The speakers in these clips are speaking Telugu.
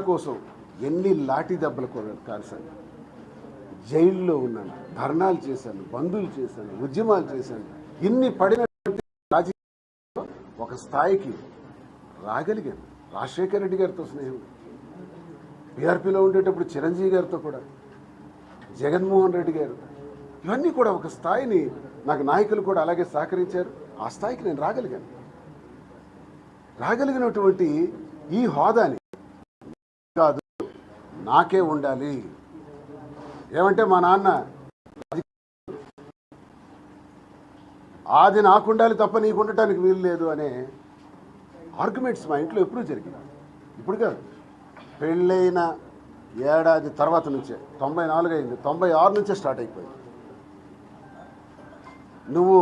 కోసం ఎన్ని లాఠీ దెబ్బలు కాల్చాను, జైల్లో ఉన్నాను, ధర్నాలు చేశాను, బంధువులు చేశాను, ఉద్యమాలు చేశాను. ఇన్ని పడినటువంటి రాజకీయ ఒక స్థాయికి రాగలిగాను. రాజశేఖర రెడ్డి గారితో స్నేహం, బీఆర్పీలో ఉండేటప్పుడు చిరంజీవి గారితో కూడా, జగన్మోహన్ రెడ్డి గారు, ఇవన్నీ కూడా ఒక స్థాయిని నాకు నాయకులు కూడా అలాగే సహకరించారు. ఆ స్థాయికి నేను రాగలిగినటువంటి ఈ హోదాని కాదు నాకే ఉండాలి. ఏమంటే మా నాన్న అది నాకు ఉండాలి తప్ప నీకు ఉండటానికి వీలు లేదు అనే ఆర్గ్యుమెంట్స్ మా ఇంట్లో ఎప్పుడూ జరిగింది. ఇప్పుడు కాదు, పెళ్ళైన ఏడాది తర్వాత నుంచే, 94 అయింది, 96 నుంచే స్టార్ట్ అయిపోయింది. నువ్వు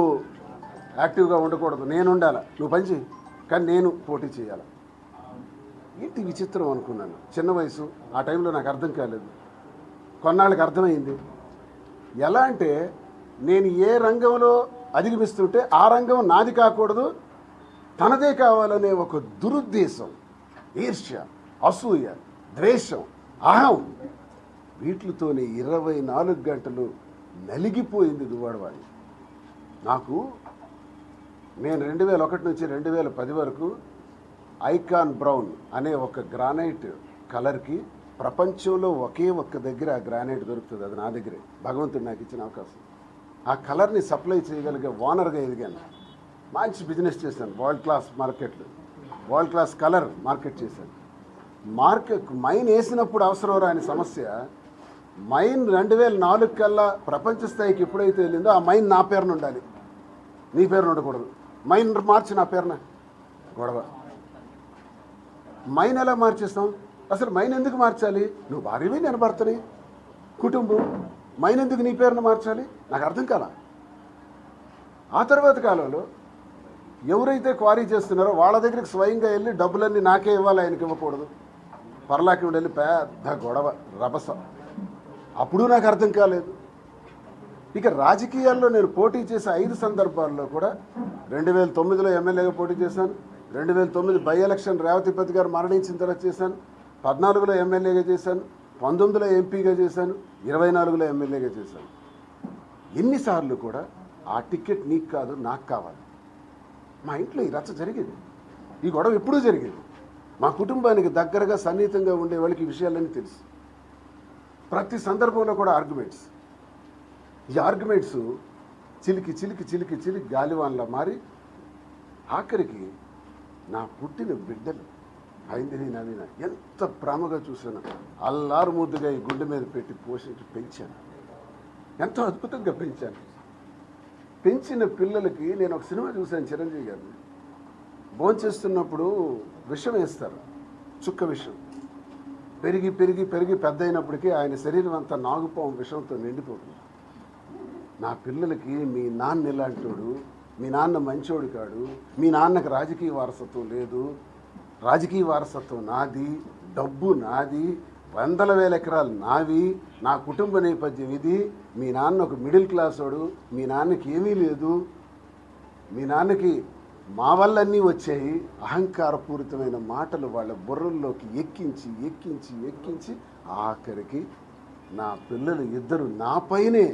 యాక్టివ్గా ఉండకూడదు, నేను ఉండాలా, నువ్వు పని చేయి, కానీ నేను పోటీ చేయాలి. ఏంటి విచిత్రం అనుకున్నాను. చిన్న వయసు, ఆ టైంలో నాకు అర్థం కాలేదు. కొన్నాళ్ళకి అర్థమైంది. ఎలా అంటే నేను ఏ రంగంలో అధిగమిస్తుంటే ఆ రంగం నాది కాకూడదు, తనదే కావాలనే ఒక దురుద్దేశం, ఈర్ష్య, అసూయ, ద్వేషం, అహం, వీటితోనే 24 గంటలు నలిగిపోయింది దువ్వాడవాడి. నేను 2001 నుంచి 2010 వరకు ఐకాన్ బ్రౌన్ అనే ఒక గ్రానైట్ కలర్కి ప్రపంచంలో ఒకే ఒక్క దగ్గర ఆ గ్రానైట్ దొరుకుతుంది. అది నా దగ్గరే, భగవంతుడు నాకు ఇచ్చిన అవకాశం. ఆ కలర్ని సప్లై చేయగలిగే ఓనర్గా ఎదిగాను. మంచి బిజినెస్ చేశాను. వరల్డ్ క్లాస్ మార్కెట్లు, వరల్డ్ క్లాస్ కలర్ మార్కెట్ చేశాను. మైన్ వేసినప్పుడు అవసరం రాని సమస్య, మైన్ 2004 కల్లా ప్రపంచ స్థాయికి ఎప్పుడైతే వెళ్ళిందో ఆ మైన్ నా పేరున ఉండాలి, నీ పేరున ఉండకూడదు. మైన్ మార్చి నా పేరున గొడవ. మైన్ ఎలా మార్చేస్తాం? అసలు మైన్ ఎందుకు మార్చాలి? నువ్వు భార్యవి, నేను భర్తని, కుటుంబం, మైన్ ఎందుకు నీ పేరున మార్చాలి? నాకు అర్థం కాల. ఆ తర్వాత కాలంలో ఎవరైతే క్వారీ చేస్తున్నారో వాళ్ళ దగ్గరికి స్వయంగా వెళ్ళి డబ్బులన్నీ నాకే ఇవ్వాలి, ఆయనకి ఇవ్వకూడదు, పర్లాకి వెళ్ళి పెద్ద గొడవ, రభస. అప్పుడు నాకు అర్థం కాలేదు. ఇక రాజకీయాల్లో నేను పోటీ చేసే 5 సందర్భాల్లో కూడా 2009లో ఎమ్మెల్యేగా పోటీ చేశాను, 2009 బై ఎలక్షన్ రేవతిపతి గారు మరణించిన తర్వాత చేశాను, 14లో ఎమ్మెల్యేగా చేశాను, 19లో ఎంపీగా చేశాను, 24లో ఎమ్మెల్యేగా చేశాను. ఎన్నిసార్లు కూడా ఆ టికెట్ నీకు కాదు నాకు కావాలి. మా ఇంట్లో ఈ రచ్చ జరిగేది, ఈ గొడవ ఎప్పుడూ జరిగేది. మా కుటుంబానికి దగ్గరగా సన్నిహితంగా ఉండే వాళ్ళకి ఈ విషయాలన్నీ తెలుసు. ప్రతి సందర్భంలో కూడా ఆర్గ్యుమెంట్స్. ఈ ఆర్గ్యుమెంట్స్ చిలికి చిలికి చిలికి చిలికి గాలివాన్లా మారి ఆఖరికి నా పుట్టిన బిడ్డలు ఐందిని నవీన ఎంత ప్రేమగా చూసాను. అల్లారు ముద్దుగా ఈ గుండె మీద పెట్టి పోషించి పెంచాను, ఎంతో అద్భుతంగా పెంచాను. పెంచిన పిల్లలకి నేను ఒక సినిమా చూశాను, చిరంజీవి గారిని. భోంచేస్తున్నప్పుడు విషం వేస్తారు, చుక్క విషం. పెరిగి పెరిగి పెరిగి పెద్ద అయినప్పటికీ ఆయన శరీరం అంతా నాగుపాము విషంతో నిండిపోతుంది. నా పిల్లలకి మీ నాన్న ఇలాంటోడు, మీ నాన్న మంచోడు కాడు, మీ నాన్నకు రాజకీయ వారసత్వం లేదు, రాజకీయ వారసత్వం నాది, డబ్బు నాది, 100,000 ఎకరాలు నావి, నా కుటుంబ నేపథ్యం ఇది, మీ నాన్న ఒక మిడిల్ క్లాస్ వాడు, మీ నాన్నకి ఏమీ లేదు, మీ నాన్నకి మా వల్లన్నీ వచ్చాయి. అహంకారపూరితమైన మాటలు వాళ్ళ బుర్రల్లోకి ఎక్కించి ఎక్కించి ఎక్కించి ఆఖరికి నా పిల్లలు ఇద్దరు నాపైనే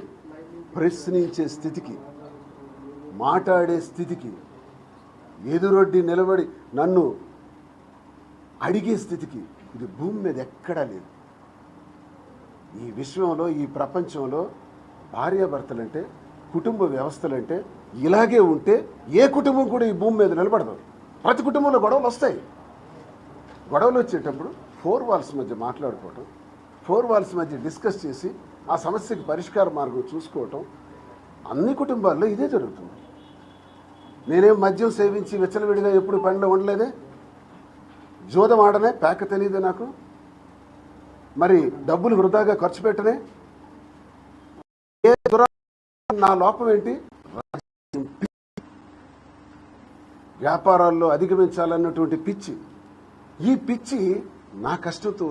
ప్రశ్నించే స్థితికి, మాట్లాడే స్థితికి, ఎదురొడ్డి నిలబడి నన్ను అడిగే స్థితికి ఇది భూమి మీద ఎక్కడా లేదు. ఈ విశ్వంలో, ఈ ప్రపంచంలో భార్యాభర్తలంటే, కుటుంబ వ్యవస్థలంటే ఇలాగే ఉంటే ఏ కుటుంబం కూడా ఈ భూమి మీద నిలబడదు. ప్రతి కుటుంబంలో గొడవలు వస్తాయి. గొడవలు వచ్చేటప్పుడు 4 వాల్స్ మధ్య మాట్లాడుకోవటం, 4 వాల్స్ మధ్య డిస్కస్ చేసి ఆ సమస్యకి పరిష్కార మార్గం చూసుకోవటం, అన్ని కుటుంబాల్లో ఇదే జరుగుతుంది. నేనేం మద్యం సేవించి విచ్చలవిడిగా ఎప్పుడు పనిలో ఉండలేదే, జోదం ఆడనే, పేక తెలియదే నాకు, మరి డబ్బులు వృధాగా ఖర్చు పెట్టనే, ఏ నా లోపం ఏంటి? వ్యాపారాల్లో అధిగమించాలన్నటువంటి పిచ్చి. ఈ పిచ్చి నా కష్టంతో